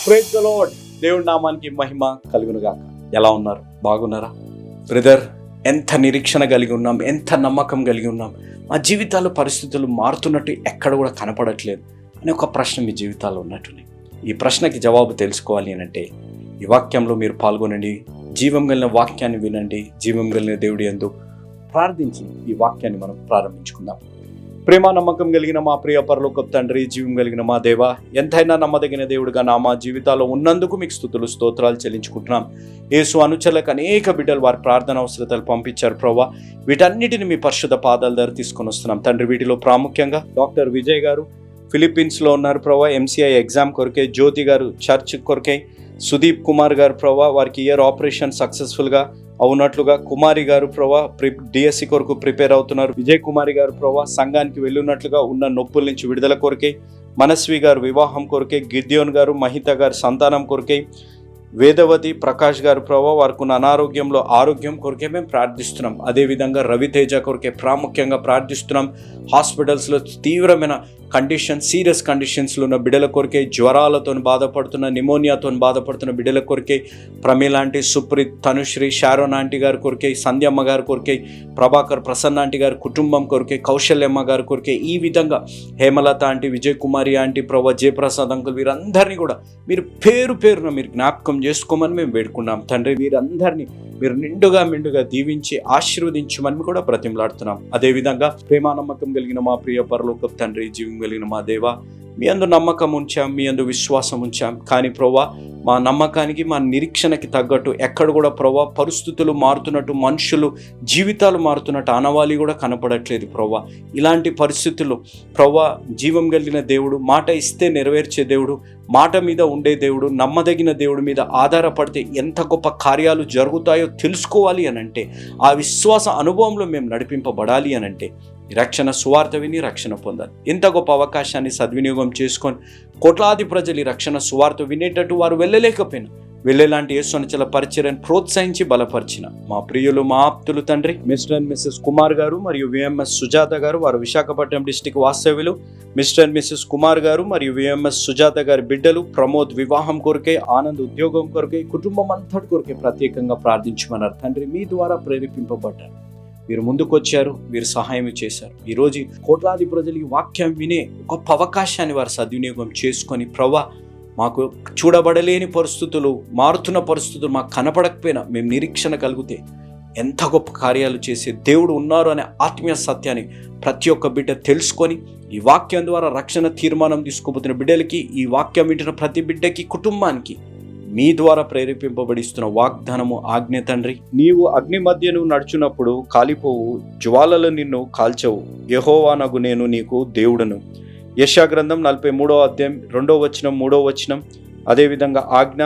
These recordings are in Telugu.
Praise the Lord. దేవుడి నామానికి మహిమ కలుగునుగాక. ఎలా ఉన్నారు? బాగున్నారా బ్రదర్? ఎంత నిరీక్షణ కలిగి ఉన్నాం, ఎంత నమ్మకం కలిగి ఉన్నాం. మా జీవితాల్లో పరిస్థితులు మారుతున్నట్టు ఎక్కడ కూడా కనపడట్లేదు అనే ఒక ప్రశ్న మీ జీవితాల్లో ఉన్నట్టున్నాయి. ఈ ప్రశ్నకి జవాబు తెలుసుకోవాలి అని అంటే ఈ వాక్యంలో మీరు పాల్గొనండి. జీవం కలిగిన వాక్యాన్ని వినండి. జీవం కలిగిన దేవుడి యందు ప్రార్థించి ఈ వాక్యాన్ని మనం ప్రారంభించుకుందాం. ప్రేమ నమ్మకం కలిగిన మా ప్రియ పరలోకపు తండ్రి, జీవం కలిగిన మా దేవ, ఎంతైనా నమ్మదగిన దేవుడిగా మా జీవితాల్లో ఉన్నందుకు మీకు స్తుతులు స్తోత్రాలు చెల్లించుకుంటున్నాం. యేసు అనుచరులకు అనేక బిడ్డలు వారి ప్రార్థన అవసరతలు పంపించారు ప్రభా. వీటన్నిటిని మీ పరిశుద్ధ పాదాల దగ్గర తీసుకొని వస్తున్నాం తండ్రి. వీటిలో ప్రాముఖ్యంగా డాక్టర్ విజయ్ గారు ఫిలిప్పీన్స్లో ఉన్నారు ప్రభా, ఎంసీఐ ఎగ్జామ్ కొరకే. జ్యోతి గారు చర్చ్ కొరకే. సుదీప్ కుమార్ గారు ప్రభా, వారికి ఇయర్ ఆపరేషన్ సక్సెస్ఫుల్గా అవునట్లుగా. కుమారి గారు ప్రభా డిఎస్సి కొరకు ప్రిపేర్ అవుతున్నారు. విజయ్ కుమారి గారు ప్రభా సంఘానికి వెళ్ళినట్లుగా ఉన్న నొప్పుల నుంచి విడుదల కొరకే. మనస్వి గారు వివాహం కొరకే. గిద్యోన్ గారు మహిత గారు సంతానం కొరకే. వేదవతి ప్రకాష్ గారు ప్రభా వారికి ఉన్న అనారోగ్యంలో ఆరోగ్యం కొరకే మేము ప్రార్థిస్తున్నాం. అదేవిధంగా రవితేజ కొరకే ప్రాముఖ్యంగా ప్రార్థిస్తున్నాం. హాస్పిటల్స్లో తీవ్రమైన సీరియస్ కండిషన్స్లో ఉన్న బిడ్డల కొరకే. జ్వరాలతో బాధపడుతున్న, నిమోనియాతో బాధపడుతున్న బిడ్డల కొరకే. Pramila aunty, Supreeth, Tanushree, Sharon aunty గారి కొరకే. సంధ్యమ్మ గారి కొరకే. ప్రభాకర్ ప్రసన్న ఆంటీ గారి కుటుంబం కొరకే. కౌశల్యమ్మ గారి కొరకే. ఈ విధంగా హేమలత ఆంటీ, విజయ్ కుమారి ఆంటీ ప్రభా, జయప్రసాద్ అంకుల్, వీరందరినీ కూడా మీరు పేరు పేరున మీరు జ్ఞాపకం చేసుకోమని మేము వేడుకున్నాం తండ్రి. వీరందరినీ మీరు నిండుగా దీవించి ఆశీర్వదించమని కూడా బ్రతిమలాడుతున్నాం. అదేవిధంగా ప్రేమ నమ్మకం కలిగిన మా ప్రియ పరలోకపు తండ్రి, జీవం కలిగిన మా దేవ, మీ అందు నమ్మకం ఉంచాం, మీ అందు విశ్వాసం ఉంచాం. కానీ ప్రభా మా నమ్మకానికి, మా నిరీక్షణకి తగ్గట్టు ఎక్కడ కూడా ప్రభా పరిస్థితులు మారుతున్నట్టు, మనుషులు జీవితాలు మారుతున్నట్టు ఆనవాళి కూడా కనపడట్లేదు ప్రభా. ఇలాంటి పరిస్థితుల్లో ప్రభా జీవం కలిగిన దేవుడు, మాట ఇస్తే నెరవేర్చే దేవుడు, మాట మీద ఉండే దేవుడు, నమ్మదగిన దేవుడి మీద ఆధారపడితే ఎంత గొప్ప కార్యాలు జరుగుతాయో తెలుసుకోవాలి అనంటే, ఆ విశ్వాస అనుభవంలో మేము నడిపింపబడాలి అనంటే రక్షణ సువార్త విని రక్షణ పొందాలి. ఇంత గొప్ప అవకాశాన్ని సద్వినియోగం చేసుకొని కోట్లాది ప్రజలు ఈ రక్షణ సువార్త వినేటట్టు వారు వెళ్ళలేకపోయినా వెళ్ళేలాంటి యేసునిచల పరిచర్యను ప్రోత్సహించి బలపరిచిన మా ప్రియులు, మా ఆప్తులు తండ్రి మిస్టర్ అండ్ మిస్సెస్ కుమార్ గారు మరియు విఎంఎస్ సుజాత గారు, వారు విశాఖపట్నం డిస్టిక్ వాస్తవ్యులు. మిస్టర్ అండ్ మిస్సెస్ కుమార్ గారు మరియు విఎంఎస్ సుజాత గారి బిడ్డలు ప్రమోద్ వివాహం కొరకే, ఆనంద్ ఉద్యోగం కొరకే, కుటుంబం అంతటి కొరకే ప్రత్యేకంగా ప్రార్థించమన్నారు తండ్రి. మీ ద్వారా ప్రేరేపింపబడ్డారు, మీరు ముందుకొచ్చారు, మీరు సహాయం చేశారు. ఈరోజు కోట్లాది ప్రజలు ఈ వాక్యం వినే గొప్ప అవకాశాన్ని వారు సద్వినియోగం చేసుకొని ప్రభా మాకు చూడబడలేని పరిస్థితులు, మారుతున్న పరిస్థితులు మాకు కనపడకపోయినా మేము నిరీక్షణ కలిగితే ఎంత గొప్ప కార్యాలు చేసే దేవుడు ఉన్నారు అనే ఆత్మీయ సత్యాన్ని ప్రతి ఒక్క బిడ్డ తెలుసుకొని ఈ వాక్యం ద్వారా రక్షణ తీర్మానం తీసుకోబోతున్న బిడ్డలకి, ఈ వాక్యం వింటున్న ప్రతి బిడ్డకి, కుటుంబానికి మీ ద్వారా ప్రేరేపింపబడిస్తున్న వాగ్దానము ఆజ్ఞ తండ్రి. నీవు అగ్ని మధ్యను నడుచున్నప్పుడు కాలిపోవు, జ్వాలలు నిన్ను కాల్చవు, యెహోవానగు నేను నీకు దేవుడను. యెషయా గ్రంథం 43వ అధ్యాయం 2వ వచనం 3వ వచనం. అదేవిధంగా ఆజ్ఞ,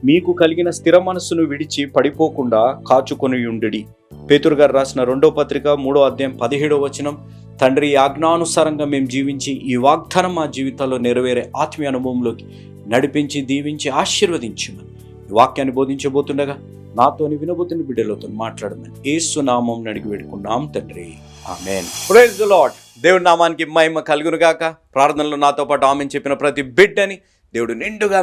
మీకు కలిగిన స్థిర మనస్సును విడిచి పడిపోకుండా కాచుకొని ఉండుడి. పేతురు గారు రాసిన 2వ పత్రిక 3వ అధ్యాయం 17వ వచనం. తండ్రి, ఈ ఆజ్ఞానుసారంగా మేము జీవించి ఈ వాగ్దానం మా జీవితాల్లో నెరవేరే ఆత్మీయ అనుభవంలోకి నడిపించి, దీవించి, ఆశీర్వదించమని ఈ వాక్యాన్ని బోధించబోతుండగా నాతోని వినబోతున్న బిడ్డలతో మాట్లాడమని యేసు నామం అడిగి వేడుకున్నాం తండ్రి, ఆమేన్. Praise the Lord. దేవుడి నామానికి మహిమ కలుగును గాక. ప్రార్థనలో నాతో పాటు ఆమెన్ చెప్పిన ప్రతి బిడ్డని దేవుడు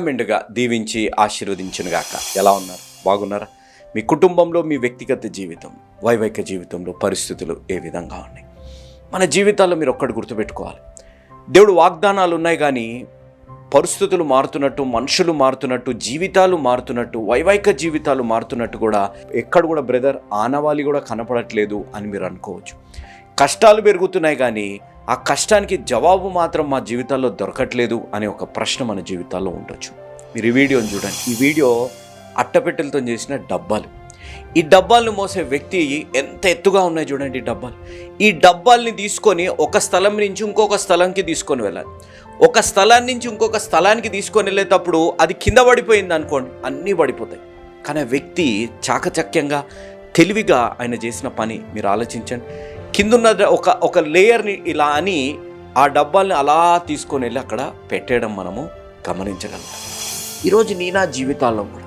మెండుగా దీవించి ఆశీర్వదించును గాక. ఎలా ఉన్నారు? బాగున్నారా? మీ కుటుంబంలో, మీ వ్యక్తిగత జీవితం, వైవాహిక జీవితంలో పరిస్థితులు ఏ విధంగా ఉన్నాయి? మన జీవితాల్లో మీరు ఒక్కటి గుర్తుపెట్టుకోవాలి, దేవుడు వాగ్దానాలు ఉన్నాయి కానీ పరిస్థితులు మారుతున్నట్టు, మనుషులు మారుతున్నట్టు, జీవితాలు మారుతున్నట్టు, వైవాహిక జీవితాలు మారుతున్నట్టు కూడా ఎక్కడ కూడా బ్రదర్ ఆనవాళి కూడా కనపడట్లేదు అని మీరు అనుకోవచ్చు. కష్టాలు పెరుగుతున్నాయి కానీ ఆ కష్టానికి జవాబు మాత్రం మా జీవితాల్లో దొరకట్లేదు అనే ఒక ప్రశ్న మన జీవితాల్లో ఉండొచ్చు. మీరు ఈ వీడియోని చూడండి. ఈ వీడియో అట్టపెట్టెలతో చేసిన డబ్బాలు. ఈ డబ్బాలను మోసే వ్యక్తి ఎంత ఎత్తుగా ఉన్నాయి చూడండి. ఈ డబ్బాల్ని తీసుకొని ఒక స్థలం నుంచి ఇంకొక స్థలంకి తీసుకొని వెళ్ళాలి. ఒక స్థలాన్ని నుంచి ఇంకొక స్థలానికి తీసుకొని వెళ్ళేటప్పుడు అది కింద పడిపోయింది అనుకోండి, అన్నీ పడిపోతాయి. కానీ ఆ వ్యక్తి చాకచక్యంగా, తెలివిగా ఆయన చేసిన పని మీరు ఆలోచించండి. కిందున్న ఒక లేయర్ని ఇలా అని ఆ డబ్బాల్ని అలా తీసుకొని వెళ్ళి అక్కడ పెట్టేయడం మనము గమనించగలుగుతాం. ఈరోజు నా జీవితాల్లో కూడా,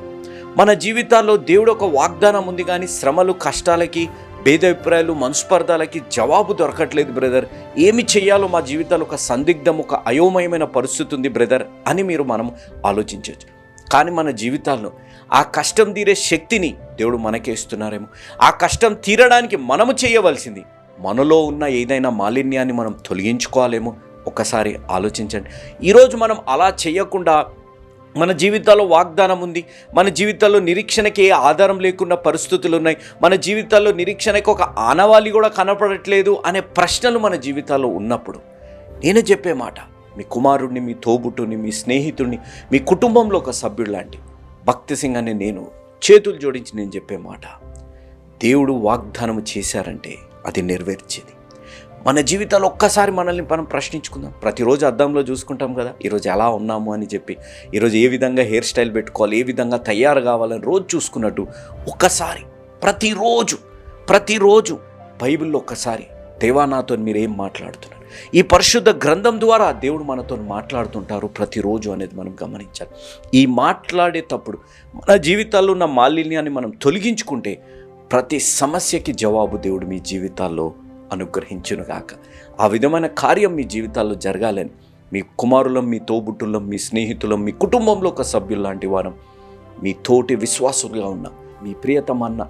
మన జీవితాల్లో దేవుడు ఒక వాగ్దానం ఉంది కానీ శ్రమలు, కష్టాలకి, భేదాభిప్రాయాలు, మనస్పర్ధాలకి జవాబు దొరకట్లేదు బ్రదర్. ఏమి చెయ్యాలో మా జీవితాలు ఒక సందిగ్ధం, ఒక అయోమయమైన పరిస్థితి ఉంది బ్రదర్ అని మనం ఆలోచించవచ్చు. కానీ మన జీవితాల్లో ఆ కష్టం తీరే శక్తిని దేవుడు మనకే ఇస్తున్నారేమో. ఆ కష్టం తీరడానికి మనము చేయవలసింది మనలో ఉన్న ఏదైనా మాలిన్యాన్ని మనం తొలగించుకోవాలేమో. ఒక్కసారి ఆలోచించండి. ఈరోజు మనం అలా చేయకుండా మన జీవితాల్లో వాగ్దానం ఉంది, మన జీవితాల్లో నిరీక్షణకి ఏ ఆధారం లేకున్న పరిస్థితులు ఉన్నాయి, మన జీవితాల్లో నిరీక్షణకి ఒక ఆనవాళి కూడా కనపడట్లేదు అనే ప్రశ్నలు మన జీవితాల్లో ఉన్నప్పుడు నేను చెప్పే మాట, మీ కుమారుడిని, మీ తోబుట్టుని, మీ స్నేహితుడిని, మీ కుటుంబంలో ఒక సభ్యుడు లాంటి భక్తి సింగ్ అని నేను చేతులు జోడించి నేను చెప్పే మాట, దేవుడు వాగ్దానం చేశారంటే అది నెరవేర్చేది. మన జీవితాలు ఒక్కసారి మనల్ని మనం ప్రశ్నించుకుందాం. ప్రతిరోజు అద్దంలో చూసుకుంటాం కదా, ఈరోజు ఎలా ఉన్నాము అని చెప్పి, ఈరోజు ఏ విధంగా హెయిర్ స్టైల్ పెట్టుకోవాలి, ఏ విధంగా తయారు కావాలని రోజు చూసుకున్నట్టు ఒక్కసారి ప్రతిరోజు బైబిల్లో ఒక్కసారి దేవా నాతో మీరు ఏం మాట్లాడుతున్నారు, ఈ పరిశుద్ధ గ్రంథం ద్వారా దేవుడు మనతో మాట్లాడుతుంటారు ప్రతిరోజు అనేది మనం గమనించాలి. ఈ మాట్లాడేటప్పుడు మన జీవితాల్లో ఉన్న మాలిన్యాన్ని మనం తొలగించుకుంటే ప్రతి సమస్యకి జవాబు దేవుడు మీ జీవితాల్లో అనుగ్రహించునుగాక. ఆ విధమైన కార్యం మీ జీవితాల్లో జరగాలని మీ కుమారులం, మీ తోబుట్టులం, మీ స్నేహితులం, మీ కుటుంబంలో ఒక సభ్యులు లాంటి వారం, మీ తోటి విశ్వాసులుగా ఉన్న మీ ప్రియతమన్న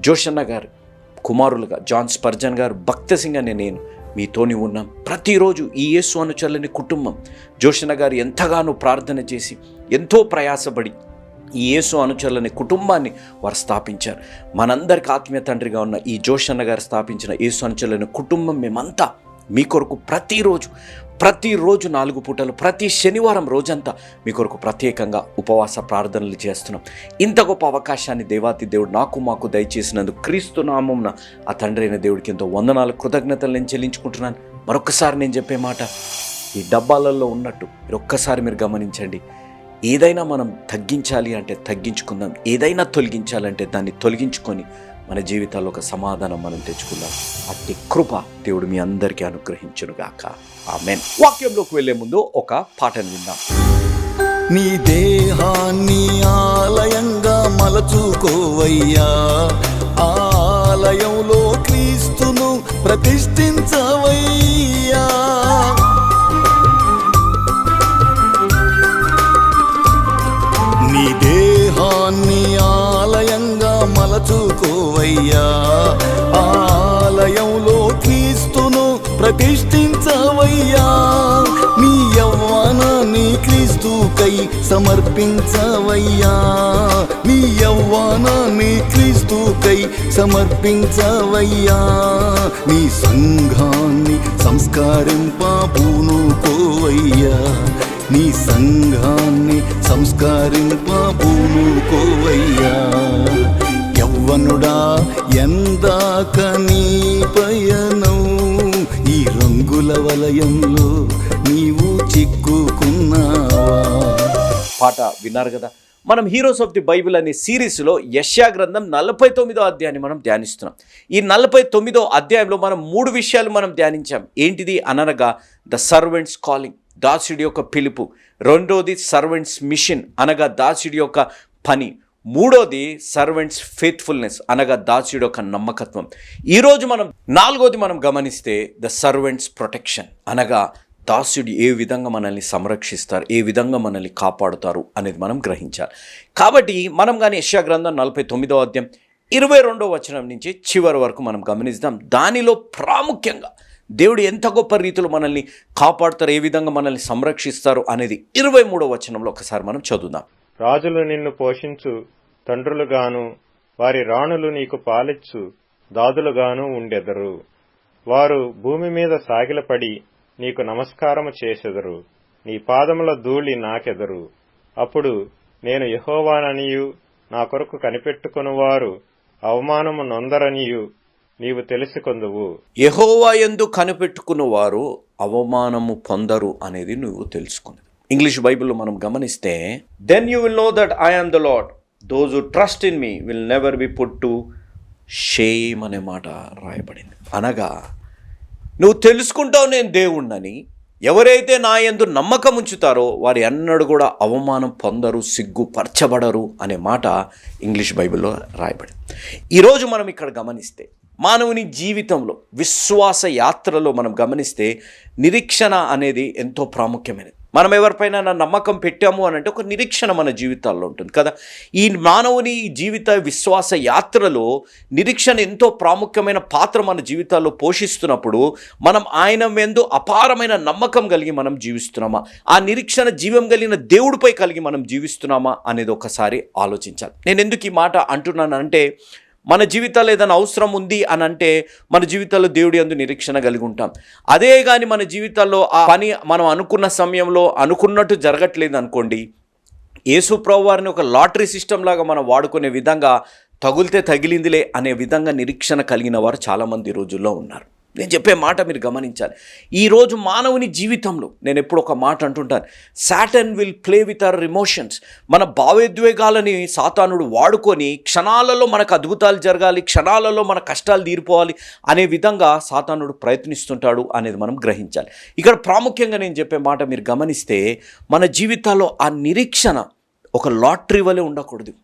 జోషన్న గారు కుమారులుగా జాన్ స్పర్జన్ గారు, భక్తి సింగ్ అనే నేను మీతోని ఉన్నాం. ప్రతిరోజు ఈ యేసు అనుచరులని కుటుంబం జోషన్న గారు ఎంతగానో ప్రార్థన చేసి ఎంతో ప్రయాసపడి ఈ యేసు అనుచరులని కుటుంబాన్ని వారు స్థాపించారు. మనందరికి ఆత్మీయ తండ్రిగా ఉన్న ఈ జోషన్న గారు స్థాపించిన యేసు అనుచరులని కుటుంబం మేమంతా మీ కొరకు ప్రతిరోజు 4 పూటలు ప్రతి శనివారం రోజంతా మీ కొరకు ప్రత్యేకంగా ఉపవాస ప్రార్థనలు చేస్తున్నాం. ఇంత గొప్ప అవకాశాన్ని దేవాతి దేవుడు మాకు దయచేసినందుకు క్రీస్తు నామమున ఆ తండ్రి అయిన దేవుడికి ఎంతో వందనాలు, కృతజ్ఞతలు నేను చెల్లించుకుంటున్నాను. మరొక్కసారి నేను చెప్పే మాట, ఈ డబ్బాలలో ఉన్నట్టు ఒక్కసారి మీరు గమనించండి. ఏదైనా మనం తగ్గించాలి అంటే తగ్గించుకుందాం, ఏదైనా తొలగించాలంటే దాన్ని తొలగించుకొని మన జీవితాల్లో ఒక సమాధానం మనం తెచ్చుకుందాం. అట్టి కృప దేవుడు మీ అందరికీ అనుగ్రహించునుగాక. ఆమేన్. వాక్యంలోకి వెళ్లే ముందు ఒక పాటను విందాం. నీ దేహాన్ని ఆలయంగా మలచుకోవయ్యా, ఆలయంలో క్రీస్తును ప్రతిష్ఠించవయ్యా. నీ దేహాన్ని ఆలయంగా మలచుకోవయ్యా, ఆలయంలో క్రీస్తును ప్రతిష్ఠించవయ్యా. నీ యవ్వనాన్ని క్రీస్తుకై సమర్పించవయ్యా, నీ యవ్వనాన్ని క్రీస్తుకై సమర్పించవయ్యా. నీ సంఘాన్ని సంస్కరింపబూనుకోవయ్యా, నీ సంఘాన్ని సంస్కరింపబూనుకోవయ్యా. యవ్వనుడా ఎందాక నీ పయనం, ఈ రంగుల వలయంలో నీవు చిక్కుకున్నావా. పాట విన్నారు కదా. మనం హీరోస్ ఆఫ్ ది బైబిల్ అనే సిరీస్లో యెషయా గ్రంథం 49వ అధ్యాయాన్ని మనం ధ్యానిస్తున్నాం. ఈ 49వ అధ్యాయంలో మనం 3 విషయాలు మనం ధ్యానించాం. ఏంటిది అనగా ద సర్వెంట్స్ కాలింగ్, దాసుడి యొక్క పిలుపు. రెండోది సర్వెంట్స్ మిషన్ అనగా దాసుడి యొక్క పని. మూడోది సర్వెంట్స్ ఫెయిత్ఫుల్నెస్ అనగా దాసుడి యొక్క నమ్మకత్వం. ఈరోజు మనం 4వది మనం గమనిస్తే ద సర్వెంట్స్ ప్రొటెక్షన్ అనగా దాసుడు ఏ విధంగా మనల్ని సంరక్షిస్తారు, ఏ విధంగా మనల్ని కాపాడుతారు అనేది మనం గ్రహించాలి. కాబట్టి మనం కానీ యెషయా గ్రంథం 49వ అధ్యాయం 22వ వచనం నుంచి చివరి వరకు మనం గమనిస్తాం. దానిలో ప్రాముఖ్యంగా దేవుడు ఎంత గొప్ప రీతిలో మనల్ని కాపాడుతారు, ఏ విధంగా మనల్ని సంరక్షిస్తారు అనేది 23వ వచనంలో ఒకసారి మనం చదువుదాం. రాజులు నిన్ను పోషించు తండ్రులుగాను, వారి రాణులు నీకు పాలిచ్చు దాదులుగాను ఉండెదరు. వారు భూమి మీద సాగిలపడి నీకు నమస్కారము చేసెదరు, నీ పాదముల ధూళి నాకెదరు. అప్పుడు నేను యెహోవాననియు, నా కొరకు కనిపెట్టుకొనువారు అవమానము నొందరనియు నీవు తెలుసుకొందువు. యెహోవా యందు కనిపెట్టుకున్నవారు అవమానము పొందరు అనేది నువ్వు తెలుసుకున్నది. ఇంగ్లీష్ బైబిల్లో మనం గమనిస్తే then you will know that I am the lord, those who trust in me will never be put to shame అనే మాట రాయబడింది. అనగా నువ్వు తెలుసుకుంటావు నేను దేవుణ్ణని, ఎవరైతే నా యందు నమ్మకం ఉంచుతారో వారి అన్నడు కూడా అవమానం పొందరు, సిగ్గుపరచబడరు అనే మాట ఇంగ్లీష్ బైబిల్లో రాయబడింది. ఈరోజు మనం ఇక్కడ గమనిస్తే మానవుని జీవితంలో విశ్వాస యాత్రలో మనం గమనిస్తే నిరీక్షణ అనేది ఎంతో ప్రాముఖ్యమైనది. మనం ఎవరిపైన నమ్మకం పెట్టాము అని అంటే ఒక నిరీక్షణ మన జీవితాల్లో ఉంటుంది కదా. ఈ మానవుని జీవిత విశ్వాస యాత్రలో నిరీక్షణ ఎంతో ప్రాముఖ్యమైన పాత్ర మన జీవితాల్లో పోషిస్తున్నప్పుడు మనం ఆయన యందు అపారమైన నమ్మకం కలిగి మనం జీవిస్తున్నామా, ఆ నిరీక్షణ జీవం కలిగిన దేవుడిపై కలిగి మనం జీవిస్తున్నామా అనేది ఒకసారి ఆలోచించాలి. నేను ఎందుకు ఈ మాట అంటున్నానంటే, మన జీవితాల్లో ఏదైనా అవసరం ఉంది అని అంటే మన జీవితాల్లో దేవుడి యందు నిరీక్షణ కలిగి ఉంటాం. అదే కానీ మన జీవితాల్లో ఆ పని మనం అనుకున్న సమయంలో అనుకున్నట్టు జరగట్లేదు అనుకోండి, యేసు ప్రభువారిని ఒక లాటరీ సిస్టమ్ లాగా మనం వాడుకునే విధంగా తగులితే తగిలిందిలే అనే విధంగా నిరీక్షణ కలిగిన వారు చాలామంది ఈ రోజుల్లో ఉన్నారు. నేను చెప్పే మాట మీరు గమనించాలి. ఈరోజు మానవుని జీవితంలో నేను ఎప్పుడు ఒక మాట అంటుంటాను, Satan will play with our emotions. మన భావోద్వేగాలని సాతానుడు వాడుకొని క్షణాలలో మనకు అద్భుతాలు జరగాలి, క్షణాలలో మన కష్టాలు తీరిపోవాలి అనే విధంగా సాతానుడు ప్రయత్నిస్తుంటాడు అనేది మనం గ్రహించాలి. ఇక్కడ ప్రాముఖ్యంగా నేను చెప్పే మాట మీరు గమనిస్తే, మన జీవితాల్లో ఆ నిరీక్షణ ఒక లాటరీ వలె ఉండకూడదు.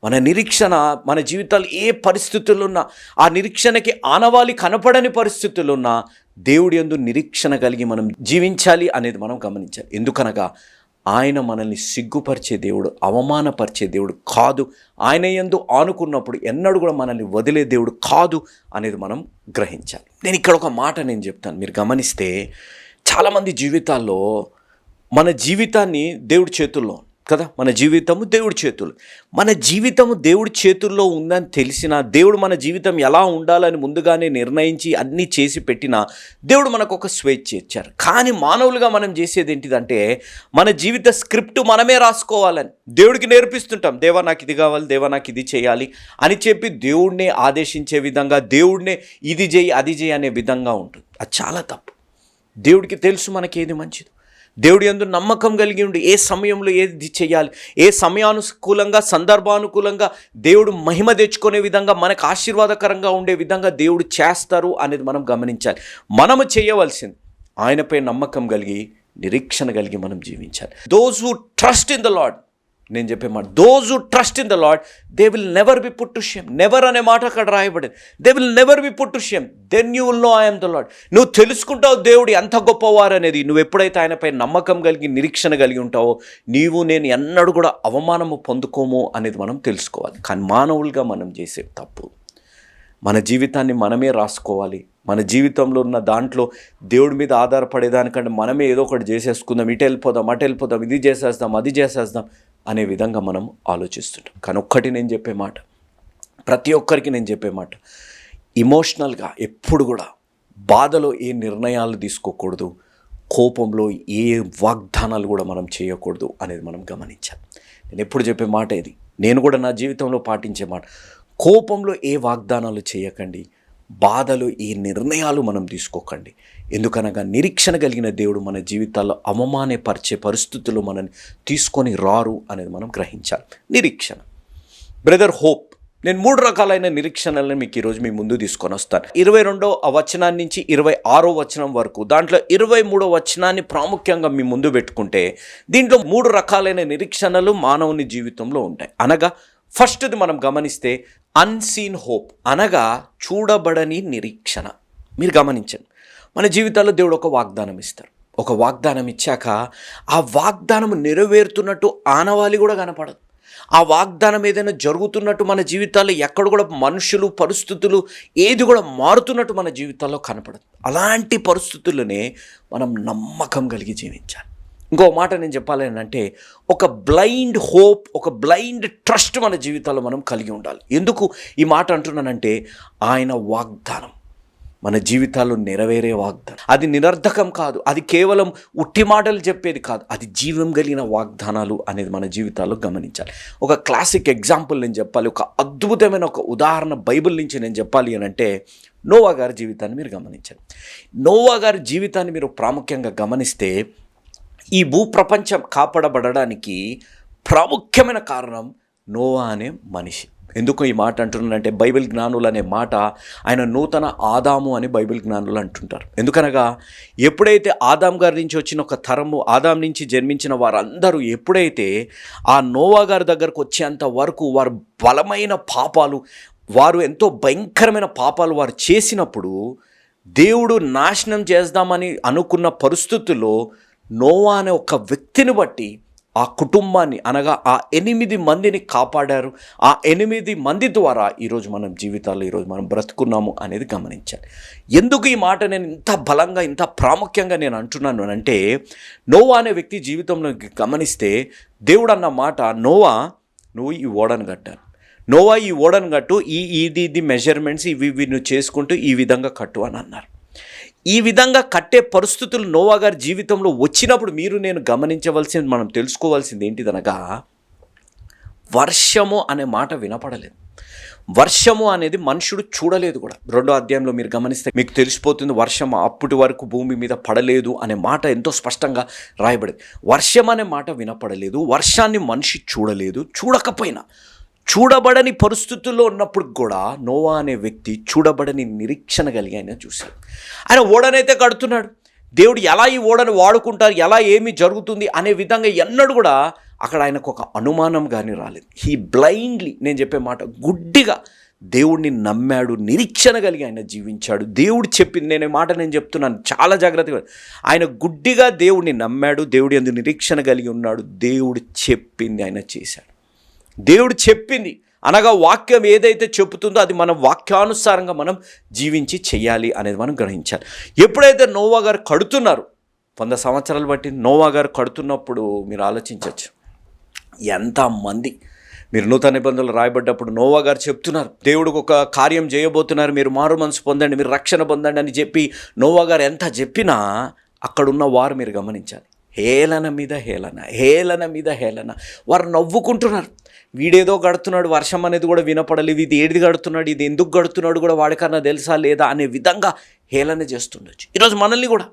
మన నిరీక్షణ మన జీవితాలు ఏ పరిస్థితుల్లో ఉన్నా, ఆ నిరీక్షణకి ఆనవాళి కనపడని పరిస్థితుల్లో ఉన్నా దేవుడి యందు నిరీక్షణ కలిగి మనం జీవించాలి అనేది మనం గమనించాలి. ఎందుకనగా ఆయన మనల్ని సిగ్గుపరిచే దేవుడు, అవమానపరిచే దేవుడు కాదు. ఆయన యందు ఆనుకున్నప్పుడు ఎన్నడూ కూడా మనల్ని వదిలే దేవుడు కాదు అనేది మనం గ్రహించాలి. నేను ఇక్కడ ఒక మాట నేను చెప్తాను, మీరు గమనిస్తే చాలామంది జీవితాల్లో మన జీవితాన్ని దేవుడి చేతుల్లో కదా, మన జీవితము దేవుడి చేతులు. మన జీవితము దేవుడి చేతుల్లో ఉందని తెలిసినా, దేవుడు మన జీవితం ఎలా ఉండాలని ముందుగానే నిర్ణయించి అన్నీ చేసి పెట్టినా దేవుడు మనకు ఒక స్వేచ్ఛ ఇచ్చారు. కానీ మానవులుగా మనం చేసేది ఏంటిదంటే, మన జీవిత స్క్రిప్ట్ మనమే రాసుకోవాలని దేవుడికి నేర్పిస్తుంటాం. దేవా నాకు ఇది కావాలి, దేవా నాకు ఇది చేయాలి అని చెప్పి దేవుడినే ఆదేశించే విధంగా, దేవుడినే ఇది చేయి అది చేయి అనే విధంగా ఉంటుంది. అది చాలా తప్పు. దేవుడికి తెలుసు మనకేది మంచిది. దేవుడి యందు నమ్మకం కలిగి ఉండి ఏ సమయంలో ఏది చేయాలి, ఏ సమయానుకూలంగా సందర్భానుకూలంగా దేవుడు మహిమ తెచ్చుకునే విధంగా, మనకు ఆశీర్వాదకరంగా ఉండే విధంగా దేవుడు చేస్తారు అనేది మనం గమనించాలి. మనము చేయవలసింది ఆయనపై నమ్మకం కలిగి నిరీక్షణ కలిగి మనం జీవించాలి. Those who trust in the lord, నేను చెప్పే మాట, those who trust in the lord they will never be put to shame. Never అనే మాట అక్కడ రాయబడింది. They will never be put to shame, then you will know I am the lord. నువ్వు తెలుసుకుంటావు దేవుడు ఎంత గొప్పవారు అనేది. నువ్వు ఎప్పుడైతే ఆయనపై నమ్మకం కలిగి నిరీక్షణ కలిగి ఉంటావో, నీవు నేను ఎన్నడూ కూడా అవమానము పొందుకోము అనేది మనం తెలుసుకోవాలి. కానీ మానవులుగా మనం చేసే తప్పు, మన జీవితాన్ని మనమే రాసుకోవాలి. మన జీవితంలో ఉన్న దాంట్లో దేవుడి మీద ఆధారపడేదానికంటే మనమే ఏదో ఒకటి చేసేసుకుందాం, ఇటు వెళ్ళిపోదాం అటు వెళ్ళిపోదాం, ఇది చేసేద్దాం అది చేసేద్దాం అనే విధంగా మనం ఆలోచిస్తుంటాం. కానీ ఒక్కటి నేను చెప్పే మాట, ప్రతి ఒక్కరికి నేను చెప్పే మాట, ఇమోషనల్గా ఎప్పుడు కూడా బాధలో ఏ నిర్ణయాలు తీసుకోకూడదు, కోపంలో ఏ వాగ్దానాలు కూడా మనం చేయకూడదు అనేది మనం గమనించాలి. నేను ఎప్పుడు చెప్పే మాట ఇది, నేను కూడా నా జీవితంలో పాటించే మాట. కోపంలో ఏ వాగ్దానాలు చేయకండి, బాధలో ఏ నిర్ణయాలు మనం తీసుకోకండి. ఎందుకనగా నిరీక్షణ కలిగిన దేవుడు మన జీవితాల్లో అవమానపరిచే పరిస్థితుల్లో మనల్ని తీసుకొని రారు అనేది మనం గ్రహించాలి. నిరీక్షణ బ్రదర్ హోప్. నేను 3 రకాలైన నిరీక్షణలను మీకు ఈరోజు మీ ముందు తీసుకొని వస్తాను. 22వ వచనాన్ని నుంచి 26వ వచనం వరకు, దాంట్లో 23వ వచనాన్ని ప్రాముఖ్యంగా మీ ముందు పెట్టుకుంటే, దీంట్లో 3 రకాలైన నిరీక్షణలు మానవుని జీవితంలో ఉంటాయి. అనగా ఫస్ట్ది మనం గమనిస్తే అన్సీన్ హోప్, అనగా చూడబడని నిరీక్షణ. మీరు గమనించండి, మన జీవితాల్లో దేవుడు ఒక వాగ్దానం ఇస్తారు. ఒక వాగ్దానం ఇచ్చాక ఆ వాగ్దానం నెరవేరుతున్నట్టు ఆనవాళి కూడా కనపడదు. ఆ వాగ్దానం ఏదైనా జరుగుతున్నట్టు మన జీవితాల్లో ఎక్కడ కూడా మనుషులు పరిస్థితులు ఏది కూడా మారుతున్నట్టు మన జీవితాల్లో కనపడదు. అలాంటి పరిస్థితుల్లోనే మనం నమ్మకం కలిగి జీవించాలి. ఇంకో మాట నేను చెప్పాలి అంటే, ఒక బ్లైండ్ హోప్, ఒక బ్లైండ్ ట్రస్ట్ మన జీవితాల్లో మనం కలిగి ఉండాలి. ఎందుకు ఈ మాట అంటున్నానంటే, ఆయన వాగ్దానం మన జీవితాల్లో నెరవేరే వాగ్దానం. అది నిరర్ధకం కాదు, అది కేవలం ఉట్టి మాటలు చెప్పేది కాదు, అది జీవం కలిగిన వాగ్దానాలు అనేది మన జీవితాల్లో గమనించాలి. ఒక క్లాసిక్ ఎగ్జాంపుల్ నేను చెప్పాలి, ఒక అద్భుతమైన ఒక ఉదాహరణ బైబిల్ నుంచి నేను చెప్పాలి అని అంటే, నోవా గారి జీవితాన్ని మీరు గమనించండి. నోవా గారి జీవితాన్ని మీరు ప్రాముఖ్యంగా గమనిస్తే, ఈ భూప్రపంచం కాపాడబడడానికి ప్రాముఖ్యమైన కారణం నోవా అనే మనిషి. ఎందుకు ఈ మాట అంటున్నానంటే, బైబిల్ జ్ఞానులు అనే మాట ఆయన నూతన ఆదాము అని బైబిల్ జ్ఞానులు అంటుంటారు. ఎందుకనగా ఎప్పుడైతే ఆదాం గారి నుంచి వచ్చిన ఒక తరము, ఆదాం నుంచి జన్మించిన వారందరూ ఎప్పుడైతే ఆ నోవా గారి దగ్గరకు వచ్చేంత వరకు వారు బలమైన పాపాలు, వారు ఎంతో భయంకరమైన పాపాలు వారు చేసినప్పుడు, దేవుడు నాశనం చేద్దామని అనుకున్న పరిస్థితుల్లో నోవా అనే ఒక వ్యక్తిని బట్టి ఆ కుటుంబాన్ని అనగా ఆ 8 మందిని కాపాడారు. ఆ 8 మంది ద్వారా ఈరోజు మనం జీవితాల్లో ఈరోజు మనం బ్రతుకున్నాము అనేది గమనించాలి. ఎందుకు ఈ మాట నేను ఇంత బలంగా ఇంత ప్రాముఖ్యంగా నేను అంటున్నాను అంటే, నోవా అనే వ్యక్తి జీవితంలో గమనిస్తే దేవుడు అన్న మాట, నోవా నువ్వు ఈ ఓడను కట్టాను, నోవా ఈ ఓడను కట్టు, ఇది మెజర్మెంట్స్ ఇవి నువ్వు చేసుకుంటూ ఈ విధంగా కట్టు అని అన్నారు. ఈ విధంగా కట్టే పరిస్థితులు నోవా గారి జీవితంలో వచ్చినప్పుడు మీరు నేను గమనించవలసింది, మనం తెలుసుకోవాల్సింది ఏంటిదనగా, వర్షము అనే మాట వినపడలేదు. వర్షము అనేది మనుషుడు చూడలేదు కూడా. 2వ అధ్యాయంలో మీరు గమనిస్తే మీకు తెలిసిపోతుంది, వర్షం అప్పటి వరకు భూమి మీద పడలేదు అనే మాట ఎంతో స్పష్టంగా రాయబడింది. వర్షం అనే మాట వినపడలేదు, వర్షాన్ని మనిషి చూడలేదు. చూడకపోయినా చూడబడని పరిస్థితుల్లో ఉన్నప్పుడు కూడా నోవా అనే వ్యక్తి చూడబడని నిరీక్షణ కలిగి ఆయన చూశాడు. ఆయన ఓడనైతే కడుతున్నాడు. దేవుడు ఎలా ఈ ఓడను వాడుకుంటారు, ఎలా ఏమి జరుగుతుంది అనే విధంగా ఎన్నడూ కూడా అక్కడ ఆయనకు ఒక అనుమానం కానీ రాలేదు. హీ బ్లైండ్లీ, నేను చెప్పే మాట, గుడ్డిగా దేవుడిని నమ్మాడు, నిరీక్షణ కలిగి ఆయన జీవించాడు. దేవుడు చెప్పింది, నేను మాట నేను చెప్తున్నాను చాలా జాగ్రత్తగా, ఆయన గుడ్డిగా దేవుడిని నమ్మాడు, దేవుడి యందు నిరీక్షణ కలిగి ఉన్నాడు. దేవుడు చెప్పింది ఆయన చేశాడు. దేవుడు చెప్పింది అనగా వాక్యం ఏదైతే చెబుతుందో అది మనం వాక్యానుసారంగా మనం జీవించి చెయ్యాలి అనేది మనం గ్రహించాలి. ఎప్పుడైతే నోవా గారు కడుతున్నారు, 100 సంవత్సరాలు బట్టి నోవా గారు కడుతున్నప్పుడు మీరు ఆలోచించవచ్చు ఎంతమంది. మీరు నూతన నిబంధనలు రాయబడ్డప్పుడు నోవా గారు చెప్తున్నారు, దేవుడికి ఒక కార్యం చేయబోతున్నారు, మీరు మారు మనసు పొందండి, మీరు రక్షణ పొందండి అని చెప్పి నోవా గారు ఎంత చెప్పినా అక్కడున్న వారు మీరు గమనించాలి, హేళన మీద హేళన, హేళన మీద హేళన. వారు నవ్వుకుంటున్నారు. వీడేదో కడుతున్నాడు, వర్షం అనేది కూడా వినపడలేదు, ఇది ఏది కడుతున్నాడు, ఇది ఎందుకు కడుతున్నాడు కూడా వాడికన్నా తెలుసా లేదా అనే విధంగా హేళన చేస్తుండొచ్చు. ఈరోజు మనల్ని కూడా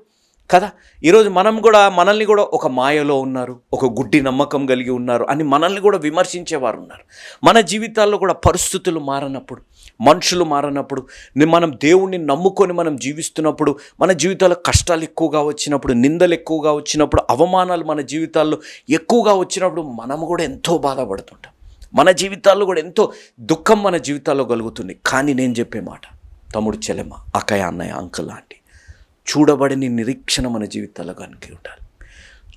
కదా, ఈరోజు మనల్ని కూడా ఒక మాయలో ఉన్నారు, ఒక గుడ్డి నమ్మకం కలిగి ఉన్నారు అని మనల్ని కూడా విమర్శించేవారు ఉన్నారు. మన జీవితాల్లో కూడా పరిస్థితులు మారనప్పుడు, మనుషులు మారనప్పుడు, మనం దేవుణ్ణి నమ్ముకొని మనం జీవిస్తున్నప్పుడు, మన జీవితాల్లో కష్టాలు ఎక్కువగా వచ్చినప్పుడు, నిందలు ఎక్కువగా వచ్చినప్పుడు, అవమానాలు మన జీవితాల్లో ఎక్కువగా వచ్చినప్పుడు మనము కూడా ఎంతో బాధపడుతుంటాం. మన జీవితాల్లో కూడా ఎంతో దుఃఖం మన జీవితాల్లో కలుగుతుంది. కానీ నేను చెప్పే మాట, తమ్ముడు, చెల్లెమ్మ, అక్కయ్య, అన్నయ్య, అంకుల్ లాంటి చూడబడని నిరీక్షణ మన జీవితాల్లో కనుక ఉండాలి.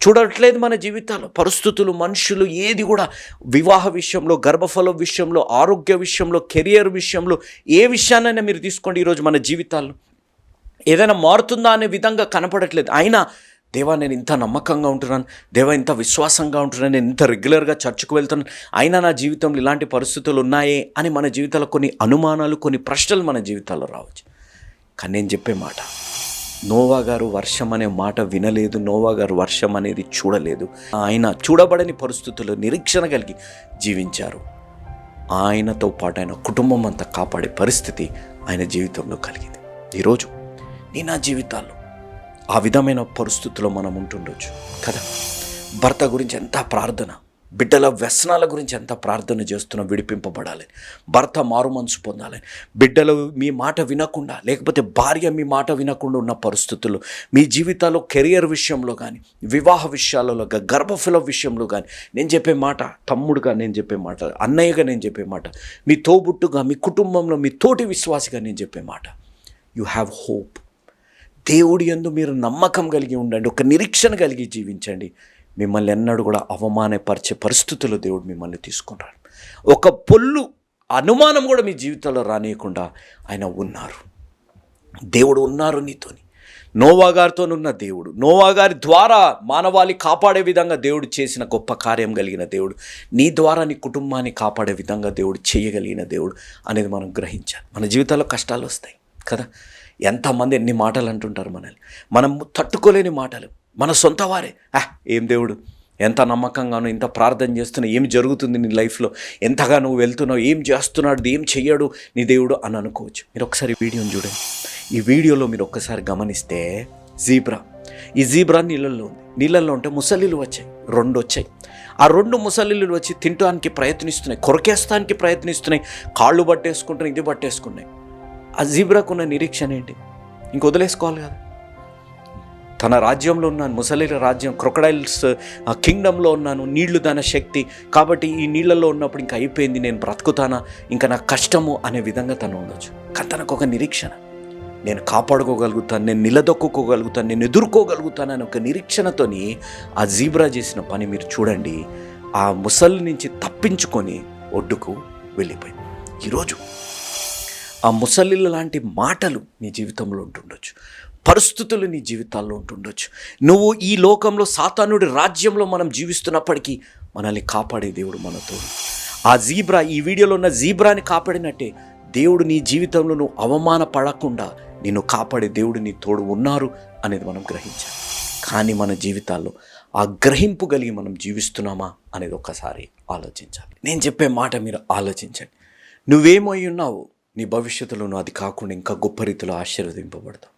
చూడట్లేదు మన జీవితాల్లో పరిస్థితులు, మనుషులు ఏది కూడా, వివాహ విషయంలో, గర్భఫలం విషయంలో, ఆరోగ్య విషయంలో, కెరియర్ విషయంలో, ఏ విషయాన్నైనా మీరు తీసుకోండి, ఈరోజు మన జీవితాల్లో ఏదైనా మారుతుందా అనే విధంగా కనపడట్లేదు. అయినా దేవా నేను ఇంత నమ్మకంగా ఉంటున్నాను, దేవా ఇంత విశ్వాసంగా ఉంటున్నాను, నేను ఇంత రెగ్యులర్గా చర్చకు వెళ్తున్నాను, అయినా నా జీవితంలో ఇలాంటి పరిస్థితులు ఉన్నాయే అని మన జీవితాల్లో కొన్ని అనుమానాలు, కొన్ని ప్రశ్నలు మన జీవితాల్లో రావచ్చు. కానీ నేను చెప్పే మాట, నోవా గారు వర్షం అనే మాట వినలేదు, నోవా గారు వర్షం అనేది చూడలేదు. ఆయన చూడబడని పరిస్థితుల్లో నిరీక్షణ కలిగి జీవించారు. ఆయనతో పాటు ఆయన కుటుంబం అంతా కాపాడే పరిస్థితి ఆయన జీవితంలో కలిగింది. ఈరోజు నా జీవితాల్లో ఆ విధమైన పరిస్థితుల్లో మనం ఉంటుండొచ్చు కదా. భర్త గురించి ఎంత ప్రార్థన, బిడ్డల వ్యసనాల గురించి ఎంత ప్రార్థన చేస్తున్నా విడిపింపబడాలి, భర్త మారు మనసు పొందాలి. బిడ్డలు మీ మాట వినకుండా, లేకపోతే భార్య మీ మాట వినకుండా ఉన్న పరిస్థితుల్లో మీ జీవితాల్లో కెరియర్ విషయంలో కానీ, వివాహ విషయాలలో, గర్భఫల విషయంలో కానీ, నేను చెప్పే మాట, తమ్ముడుగా నేను చెప్పే మాట, అన్నయ్యగా నేను చెప్పే మాట, మీ తోబుట్టుగా, మీ కుటుంబంలో మీ తోటి విశ్వాసిగా నేను చెప్పే మాట, యు హ్యావ్ హోప్. దేవుడి యందు మీరు నమ్మకం కలిగి ఉండండి, ఒక నిరీక్షణ కలిగి జీవించండి. మిమ్మల్ని ఎన్నడూ కూడా అవమానపరిచే పరిస్థితుల్లో దేవుడు మిమ్మల్ని తీసుకుంటారు. ఒక పొల్లు అనుమానం కూడా మీ జీవితంలో రానియకుండా ఆయన ఉన్నారు. దేవుడు ఉన్నారు నీతోని. నోవా గారితోనున్న దేవుడు, నోవా గారి ద్వారా మానవాళి కాపాడే విధంగా దేవుడు చేసిన గొప్ప కార్యం కలిగిన దేవుడు, నీ ద్వారా నీ కుటుంబాన్ని కాపాడే విధంగా దేవుడు చేయగలిగిన దేవుడు అనేది మనం గ్రహించాలి. మన జీవితాల్లో కష్టాలు వస్తాయి కదా. ఎంతమంది ఎన్ని మాటలు అంటుంటారు మనల్ని, మనం తట్టుకోలేని మాటలు. మన సొంత వారే, ఏం దేవుడు, ఎంత నమ్మకంగానో, ఇంత ప్రార్థన చేస్తున్నావు, ఏం జరుగుతుంది నీ లైఫ్లో, ఎంతగా నువ్వు వెళ్తున్నావు, ఏం చేస్తున్నాడు, ఏం చెయ్యడు నీ దేవుడు అని అనుకోవచ్చు. మీరు ఒకసారి వీడియోని చూడండి. ఈ వీడియోలో మీరు ఒక్కసారి గమనిస్తే ఈ జీబ్రా నీళ్ళల్లో ఉంది. నీళ్ళల్లో ఉంటే ముసలిలు వచ్చాయి, 2 వచ్చాయి. ఆ 2 ముసలిలు వచ్చి తినడానికి ప్రయత్నిస్తున్నాయి, కొరకేస్తానికి ప్రయత్నిస్తున్నాయి, కాళ్ళు పట్టేసుకుంటున్నాయి, ఇది పట్టేసుకున్నాయి. ఆ జీబ్రాకున్న నిరీక్షణ ఏంటి? ఇంక వదిలేసుకోవాలి కదా. తన రాజ్యంలో ఉన్నాను, ముసలిల రాజ్యం, క్రొకడైల్స్ కింగ్డంలో ఉన్నాను, నీళ్లు దాని శక్తి, కాబట్టి ఈ నీళ్ళల్లో ఉన్నప్పుడు ఇంకా అయిపోయింది, నేను బ్రతుకుతానా, ఇంకా నాకు కష్టము అనే విధంగా తను ఉండొచ్చు. కానీ తనకు ఒక నిరీక్షణ, నేను కాపాడుకోగలుగుతాను, నేను నిలదొక్కుకోగలుగుతాను, నేను ఎదుర్కోగలుగుతాను అనే ఒక నిరీక్షణతోని ఆ జీబ్రా చేసిన పని మీరు చూడండి. ఆ ముసలి నుంచి తప్పించుకొని ఒడ్డుకు వెళ్ళిపోయింది. ఈరోజు ఆ ముసలిళ్ళ లాంటి మాటలు నీ జీవితంలో ఉంటుండొచ్చు, పరిస్థితులు నీ జీవితాల్లో ఉంటుండొచ్చు. నువ్వు ఈ లోకంలో సాతానుడి రాజ్యంలో మనం జీవిస్తున్నప్పటికీ మనల్ని కాపాడే దేవుడు మనతో. ఆ జీబ్రా, ఈ వీడియోలో ఉన్న జీబ్రాని కాపాడినట్టే దేవుడు నీ జీవితంలో నువ్వు అవమానపడకుండా నిన్ను కాపాడే దేవుడు నీ తోడు ఉన్నారు అనేది మనం గ్రహించాలి. కానీ మన జీవితాల్లో ఆ గ్రహింపు కలిగి మనం జీవిస్తున్నామా అనేది ఒక్కసారి ఆలోచించాలి. నేను చెప్పే మాట మీరు ఆలోచించండి. నువ్వేమై ఉన్నావు, నీ భవిష్యత్తులో నువ్వు అది కాకుండా ఇంకా గొప్ప రీతిలో ఆశీర్వదింపబడతావు.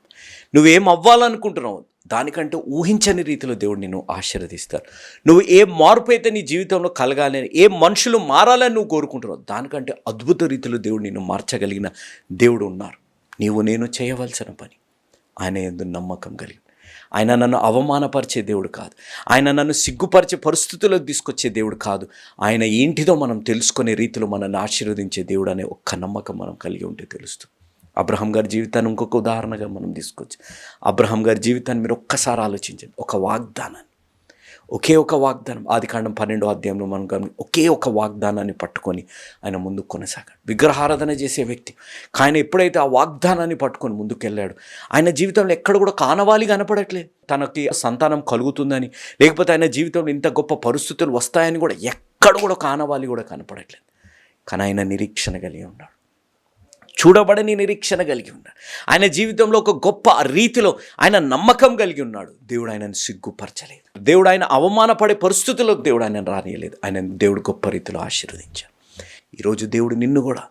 నువ్వేం అవ్వాలనుకుంటున్నావు దానికంటే ఊహించని రీతిలో దేవుడు నిన్ను ఆశీర్వదిస్తారు. నువ్వు ఏ మార్పు అయితే నీ జీవితంలో కలగాలని, ఏ మనుషులు మారాలని నువ్వు కోరుకుంటున్నావు దానికంటే అద్భుత రీతిలో దేవుడు నిన్ను మార్చగలిగిన దేవుడు ఉన్నారు. నీవు నేను చేయవలసిన పని ఆయన యందు నమ్మకం కలిగి. ఆయన నన్ను అవమానపరిచే దేవుడు కాదు, ఆయన నన్ను సిగ్గుపరిచే పరిస్థితుల్లోకి తీసుకొచ్చే దేవుడు కాదు. ఆయన ఏంటిదో మనం తెలుసుకునే రీతిలో మనల్ని ఆశీర్వదించే దేవుడు అనే ఒక్క నమ్మకం మనం కలిగి ఉంటే తెలుస్తుంది. అబ్రహాం గారి జీవితాన్ని ఇంకొక ఉదాహరణగా మనం తీసుకొచ్చి, అబ్రహాం గారి జీవితాన్ని మీరు ఒక్కసారి ఆలోచించండి. ఒక వాగ్దానాన్ని, ఒకే ఒక వాగ్దానం, ఆదికాండం 12వ అధ్యాయంలో మనం ఒకే ఒక వాగ్దానాన్ని పట్టుకొని ఆయన ముందుకు కొనసాగాడు. విగ్రహారాధన చేసే వ్యక్తి, ఆయన ఎప్పుడైతే ఆ వాగ్దానాన్ని పట్టుకొని ముందుకు వెళ్ళాడు, ఆయన జీవితంలో ఎక్కడ కూడా కానవాలి కనపడట్లేదు. తనకి సంతానం కలుగుతుందని, లేకపోతే ఆయన జీవితంలో ఇంత గొప్ప పరిస్థితులు వస్తాయని కూడా ఎక్కడ కూడా కానవాలి కూడా కనపడట్లేదు. కానీ ఆయన నిరీక్షణ కలిగి ఉన్నాడు, చూడబడని నిరీక్షణ కలిగి ఉన్నాడు. ఆయన జీవితంలో ఒక గొప్ప రీతిలో ఆయన నమ్మకం కలిగి ఉన్నాడు. దేవుడు ఆయనను సిగ్గుపరచలేదు, దేవుడు ఆయన అవమానపడే పరిస్థితుల్లోకి దేవుడు ఆయనను రానియలేదు. ఆయన దేవుడు గొప్ప రీతిలో ఆశీర్వదించాడు. ఈరోజు దేవుడు నిన్ను కూడా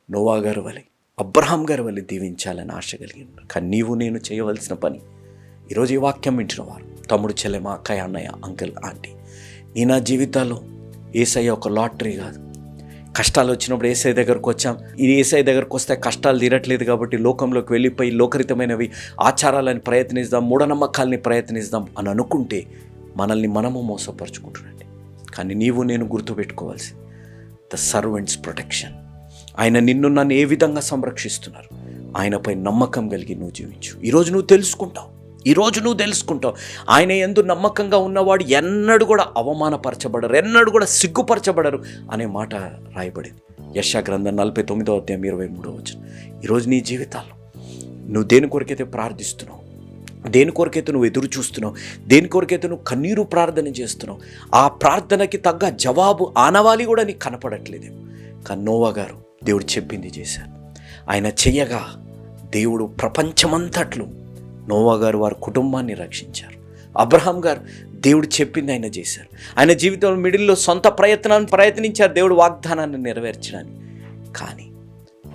నోవా గారి వలె, అబ్రహాం గారి వలె దీవించాలని ఆశ కలిగి ఉన్నాడు. కానీ నీవు నేను చేయవలసిన పని, ఈరోజు ఈ వాక్యం వింటున్న వారు, తమ్ముడు, చెల్లెమ, అక్కయ్య, అన్నయ్య, అంకుల్, ఆంటీ, నీ నా జీవితాల్లో యేసయ్య ఒక లాటరీ కాదు. కష్టాలు వచ్చినప్పుడు యేసయ్య దగ్గరకు వచ్చాం, ఇది యేసయ్య దగ్గరకు వస్తే కష్టాలు తీరట్లేదు కాబట్టి లోకంలోకి వెళ్ళిపోయి లోకరితమైనవి ఆచారాలని ప్రయత్నిస్తాం, మూఢనమ్మకాలని ప్రయత్నిస్తాం అని అనుకుంటే మనల్ని మనము మోసపరుచుకుంటున్నాండి. కానీ నీవు నేను గుర్తుపెట్టుకోవాల్సి ద సర్వెంట్స్ ప్రొటెక్షన్. ఆయన నిన్ను నన్ను ఏ విధంగా సంరక్షిస్తున్నారు, ఆయనపై నమ్మకం కలిగి నువ్వు జీవించు. ఈరోజు నువ్వు తెలుసుకుంటావు ఆయన యందు నమ్మకంగా ఉన్నవాడు ఎన్నడూ కూడా అవమానపరచబడరు, ఎన్నడూ కూడా సిగ్గుపరచబడరు అనే మాట రాయబడింది యెషయా గ్రంథం 49వ అధ్యాయం 23వ వచనం. ఈరోజు నీ జీవితాల్లో నువ్వు దేని కొరకైతే ప్రార్థిస్తున్నావు, దేని కొరకైతే నువ్వు ఎదురు చూస్తున్నావు, దేని కొరకైతే నువ్వు కన్నీరు ప్రార్థన చేస్తున్నావు, ఆ ప్రార్థనకి తగ్గ జవాబు ఆనవాలి కూడా నీకు కనపడట్లేదు. కానీ నోవా గారు దేవుడు చెప్పింది చేశారు. ఆయన చెయ్యగా దేవుడు ప్రపంచమంతట్లు నోవా గారు వారి కుటుంబాన్ని రక్షించారు. అబ్రహాం గారు దేవుడు చెప్పింది ఆయన చేశారు. ఆయన జీవితంలో మిడిల్లో సొంత ప్రయత్నించారు దేవుడు వాగ్దానాన్ని నెరవేర్చడానికి. కానీ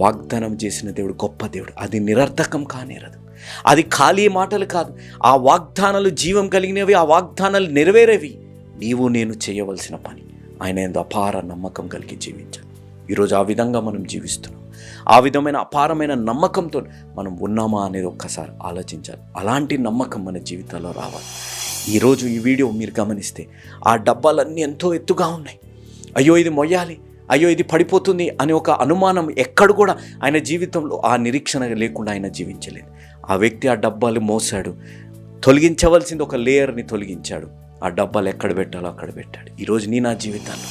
వాగ్దానం చేసిన దేవుడు గొప్ప దేవుడు. అది నిరర్థకం కానేరదు, అది ఖాళీ మాటలు కాదు. ఆ వాగ్దానాలు జీవం కలిగినవి, ఆ వాగ్దానాలు నెరవేరేవి. నీవు నేను చేయవలసిన పని ఆయన యందు అపార నమ్మకం కలిగి జీవించాలి. ఈరోజు ఆ విధంగా మనం జీవిస్తున్నాం. ఆ విధమైన అపారమైన నమ్మకంతో మనం ఉన్నామా అనేది ఒక్కసారి ఆలోచించాలి. అలాంటి నమ్మకం మన జీవితాల్లో రావాలి. ఈరోజు ఈ వీడియో మీరు గమనిస్తే ఆ డబ్బాలన్నీ ఎంతో ఎత్తుగా ఉన్నాయి, అయ్యో ఇది మొయ్యాలి, అయ్యో ఇది పడిపోతుంది అనే ఒక అనుమానం ఎక్కడ కూడా ఆయన జీవితంలో ఆ నిరీక్షణ లేకుండా ఆయన జీవించలేదు. ఆ వ్యక్తి ఆ డబ్బాలు మోసాడు, తొలగించవలసింది ఒక లేయర్ని తొలగించాడు, ఆ డబ్బాలు ఎక్కడ పెట్టాలో అక్కడ పెట్టాడు. ఈరోజు నీ నా జీవితాల్లో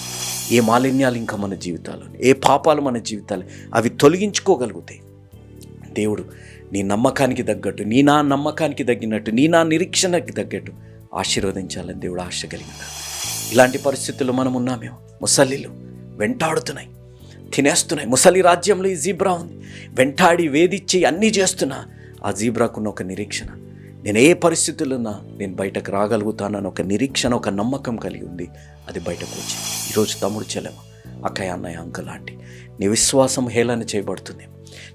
ఏ మాలిన్యాలు ఇంకా మన జీవితాల్లో, ఏ పాపాలు మన జీవితాలు అవి తొలగించుకోగలుగుతాయి. దేవుడు నీ నమ్మకానికి తగ్గట్టు, నీ నా నమ్మకానికి తగ్గినట్టు, నీ నా నిరీక్షణకి తగ్గట్టు ఆశీర్వదించాలని దేవుడు ఆశ కలిగినాడు. ఇలాంటి పరిస్థితుల్లో మనం ఉన్నామేమో. ముసలిలు వెంటాడుతున్నాయి, తినేస్తున్నాయి. ముసలి రాజ్యంలో ఈ జీబ్రా ఉంది, వెంటాడి వేధించి అన్నీ చేస్తున్నా. ఆ జీబ్రాకున్న ఒక నిరీక్షణ, నేను ఏ పరిస్థితుల్లో ఉన్నా నేను బయటకు రాగలుగుతానని ఒక నిరీక్షణ, ఒక నమ్మకం కలిగి ఉంది. అది బయటకు వచ్చింది. ఈరోజు తమ్ముడు, చెల్లెమ, అక్కయ్య, అన్నయ్య, అంకుల్, ఆంటీ, నీ విశ్వాసం హేళన చేయబడుతుంది,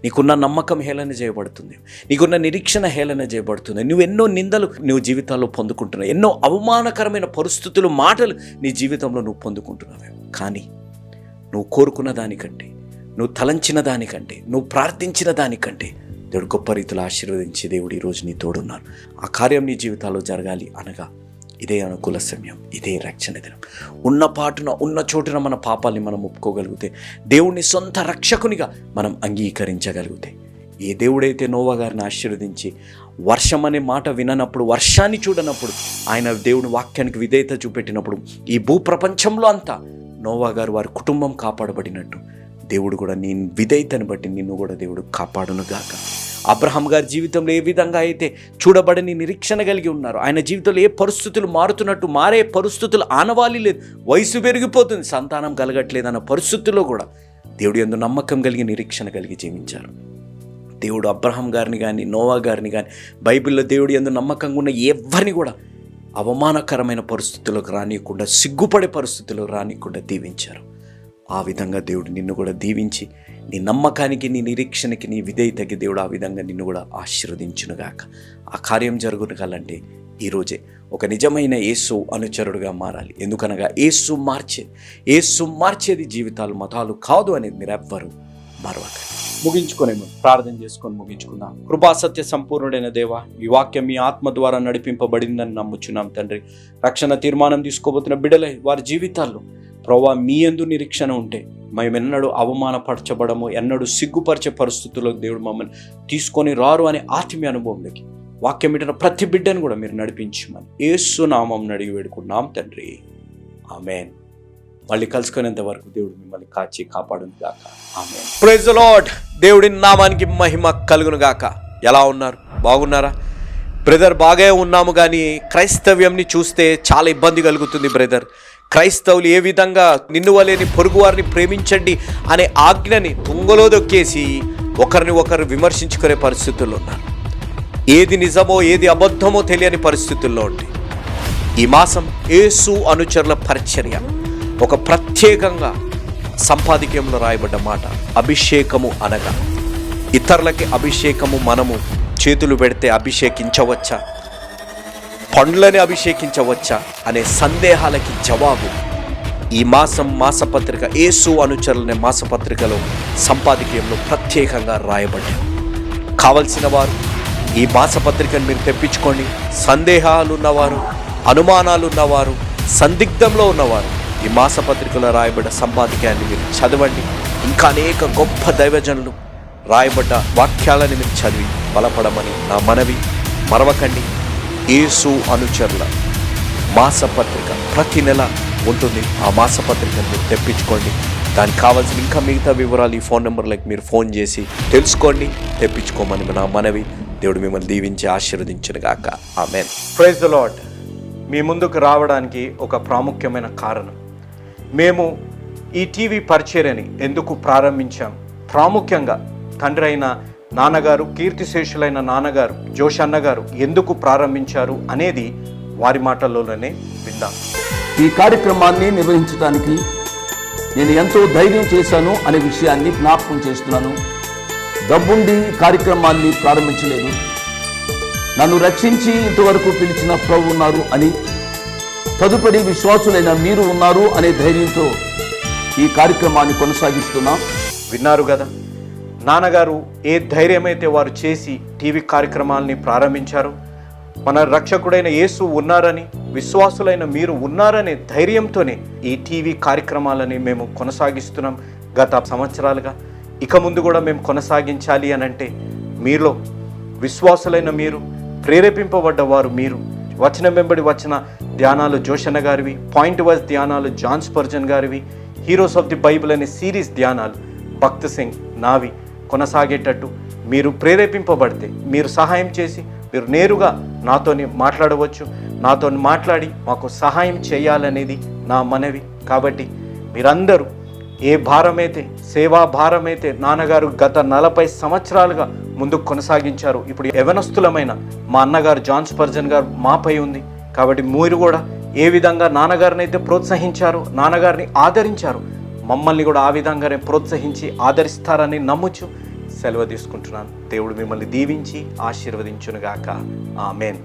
నీకున్న నమ్మకం హేళన చేయబడుతుంది, నీకున్న నిరీక్షణ హేళన చేయబడుతుంది. నువ్వు ఎన్నో నిందలు నువ్వు జీవితాల్లో పొందుకుంటున్నావు, ఎన్నో అవమానకరమైన పరిస్థితులు, మాటలు నీ జీవితంలో నువ్వు పొందుకుంటున్నావు. కానీ నువ్వు కోరుకున్న దానికంటే, నువ్వు తలంచిన దానికంటే, నువ్వు ప్రార్థించిన దానికంటే దేవుడు గొప్ప రీతిలో ఆశీర్వదించి దేవుడు ఈరోజు నీ తోడున్నారు. ఆ కార్యం నీ జీవితాల్లో జరగాలి అనగా ఇదే అనుకూల సమయం, ఇదే రక్షణ దినం. ఉన్న పాటున, ఉన్న చోటున మన పాపాలని మనం ఒప్పుకోగలిగితే, దేవుణ్ణి సొంత రక్షకునిగా మనం అంగీకరించగలిగితే, ఏ దేవుడైతే నోవా గారిని ఆశీర్వదించి వర్షం అనే మాట విననప్పుడు, వర్షాన్ని చూడనప్పుడు, ఆయన దేవుని వాక్యానికి విధేయత చూపెట్టినప్పుడు ఈ భూప్రపంచంలో అంతా నోవా గారు వారి కుటుంబం కాపాడబడినట్టు దేవుడు కూడా నీ విధేయతను బట్టి నిన్ను కూడా దేవుడు కాపాడునుగాక. అబ్రహాం గారి జీవితంలో ఏ విధంగా అయితే చూడబడని నిరీక్షణ కలిగి ఉన్నారు, ఆయన జీవితంలో ఏ పరిస్థితులు మారుతున్నట్టు, మారే పరిస్థితులు ఆనవాళి లేదు, వయసు పెరిగిపోతుంది, సంతానం కలగట్లేదు అన్న పరిస్థితుల్లో కూడా దేవుడు యందు నమ్మకం కలిగి నిరీక్షణ కలిగి జీవించారు. దేవుడు అబ్రహాం గారిని కానీ, నోవా గారిని కానీ, బైబిల్లో దేవుడు యందు నమ్మకంగా ఉన్న ఎవరిని కూడా అవమానకరమైన పరిస్థితులకు రానియకుండా, సిగ్గుపడే పరిస్థితులకు రానియకుండా దీవించారు. ఆ విధంగా దేవుడు నిన్ను కూడా దీవించి నీ నమ్మకానికి, నీ నిరీక్షణకి, నీ విధేయతకి దేవుడు ఆ విధంగా నిన్ను కూడా ఆశీర్వదించునుగాక. ఆ కార్యం జరుగునగాలంటే ఈరోజే ఒక నిజమైన యేసు అనుచరుడుగా మారాలి. ఎందుకనగా యేసు మార్చేది జీవితాలు, మతాలు కాదు అనేది మీరు ఎవ్వరూ మరొక. ముగించుకునేమో ప్రార్థన చేసుకొని ముగించుకుందాం. కృపా సత్య సంపూర్ణుడైన దేవ, ఈ వాక్యం మీ ఆత్మ ద్వారా నడిపింపబడిందని నమ్ముచున్నాం తండ్రి. రక్షణ తీర్మానం తీసుకోబోతున్న బిడ్డలే వారి జీవితాల్లో ప్రభువా మీ యందు నిరీక్షణ ఉంటే మేమెన్నడూ అవమానపరచబడము, ఎన్నడూ సిగ్గుపరిచే పరిస్థితుల్లోకి దేవుడు మమ్మల్ని తీసుకొని రారు అనే ఆత్మీయ అనుభవంలోకి వాక్యం వింటున్న ప్రతి బిడ్డను కూడా మీరు నడిపించమని యేసు నామం అడిగి వేడుకున్నాం తండ్రి. ఆమేన్. మళ్ళీ కలుసుకునేంత వరకు దేవుడు మిమ్మల్ని కాచి కాపాడును గాక. ఆమేన్. Praise the Lord. దేవుడి నామానికి మహిమ కలుగును గాక. ఎలా ఉన్నారు? బాగున్నారా? బ్రదర్, బాగా ఉన్నాము, కానీ క్రైస్తవ్యంని చూస్తే చాలా ఇబ్బంది కలుగుతుంది బ్రదర్. క్రైస్తవులు ఏ విధంగా నిన్ను వలేని పొరుగు వారిని ప్రేమించండి అనే ఆజ్ఞని తుంగలో దొక్కేసి ఒకరిని ఒకరు విమర్శించుకునే పరిస్థితుల్లో ఉన్నారు. ఏది నిజమో ఏది అబద్ధమో తెలియని పరిస్థితుల్లో ఉంది. ఈ మాసం యేసు అనుచరుల పరిచర్య ఒక ప్రత్యేకంగా సంపాదకీయంలో రాయబడ్డ మాట, అభిషేకము అనగా ఇతరులకి అభిషేకము మనము చేతులు పెడితే అభిషేకించవచ్చా, పండ్లని అభిషేకించవచ్చా అనే సందేహాలకి జవాబు ఈ మాసపత్రిక యేసు అనుచరులనే మాసపత్రికలో సంపాదకీయంలో ప్రత్యేకంగా రాయబడ్డాయి. కావలసిన వారు ఈ మాసపత్రికను మీరు తెప్పించుకోండి. సందేహాలు ఉన్నవారు, అనుమానాలు ఉన్నవారు, సందిగ్ధంలో ఉన్నవారు ఈ మాసపత్రికలో రాయబడ్డ సంపాదకీయాన్ని మీరు చదవండి. ఇంకా అనేక గొప్ప దైవజనులు రాయబడ్డ వాక్యాలని మీరు చదివి బలపడమని నా మనవి. మరవకండి, యేసు అనుచరుల మాసపత్రిక ప్రతి నెల ఉంటుంది. ఆ మాసపత్రికను మీరు తెప్పించుకోండి. దానికి కావాల్సిన ఇంకా మిగతా వివరాలు ఈ ఫోన్ నెంబర్లకు మీరు ఫోన్ చేసి తెలుసుకోండి, తెప్పించుకోమని నా మనవి. దేవుడు మిమ్మల్ని దీవించి ఆశీర్వదించునుగాక. ఆమేన్. Praise the Lord. మీ ముందుకు రావడానికి ఒక ప్రాముఖ్యమైన కారణం, మేము ఈ టీవీ పరిచర్యని ఎందుకు ప్రారంభించాం, ప్రాముఖ్యంగా తండ్రి అయిన నాన్నగారు, కీర్తిశేషులైన నాన్నగారు జోష్ అన్నగారు ఎందుకు ప్రారంభించారు అనేది వారి మాటల్లోనే విందాం. ఈ కార్యక్రమాన్ని నిర్వహించడానికి నేను ఎంతో ధైర్యం చేశాను అనే విషయాన్ని జ్ఞాపకం చేస్తున్నాను. డబ్బుండి కార్యక్రమాన్ని ప్రారంభించలేదు. నన్ను రక్షించి ఇంతవరకు పిలిచిన ప్రభు ఉన్నారు అని, తదుపరి విశ్వాసులైన మీరు ఉన్నారు అనే ధైర్యంతో ఈ కార్యక్రమాన్ని కొనసాగిస్తున్నాం. విన్నారు కదా, నాన్నగారు ఏ ధైర్యమైతే వారు చేసి టీవీ కార్యక్రమాలని ప్రారంభించారు. మన రక్షకుడైన యేసు ఉన్నారని, విశ్వాసులైన మీరు ఉన్నారనే ధైర్యంతోనే ఈ టీవీ కార్యక్రమాలని మేము కొనసాగిస్తున్నాం గత సంవత్సరాలుగా. ఇక ముందు కూడా మేము కొనసాగించాలి అని అంటే మీలో విశ్వాసులైన మీరు, ప్రేరేపింపబడ్డవారు మీరు, వచనం వెంబడి వచ్చిన ధ్యానాలు జోషన్న గారివి, పాయింట్ వైజ్ ధ్యానాలు జాన్ స్పర్జన్ గారివి, హీరోస్ ఆఫ్ ది బైబిల్ అనే సిరీస్ ధ్యానాలు భక్త్ సింగ్ నావి కొనసాగేటట్టు మీరు ప్రేరేపింపబడితే, మీరు సహాయం చేసి మీరు నేరుగా నాతోని మాట్లాడవచ్చు. నాతో మాట్లాడి మాకు సహాయం చేయాలనేది నా మనవి. కాబట్టి మీరందరూ ఏ భారమైతే, సేవా భారమైతే నాన్నగారు గత 40 సంవత్సరాలుగా ముందుకు కొనసాగించారు, ఇప్పుడు యవనస్తులమైన మా అన్నగారు జాన్ స్పర్జన్ గారు మాపై ఉంది. కాబట్టి మీరు కూడా ఏ విధంగా నాన్నగారిని అయితే ప్రోత్సహించారు, నాన్నగారిని ఆదరించారు, మమ్మల్ని కూడా ఆ విధంగానే ప్రోత్సహించి ఆదరిస్తారని నమ్ముచు సెలవు తీసుకుంటున్నాను. దేవుడు మిమ్మల్ని దీవించి ఆశీర్వదించునుగాక. ఆమేన్.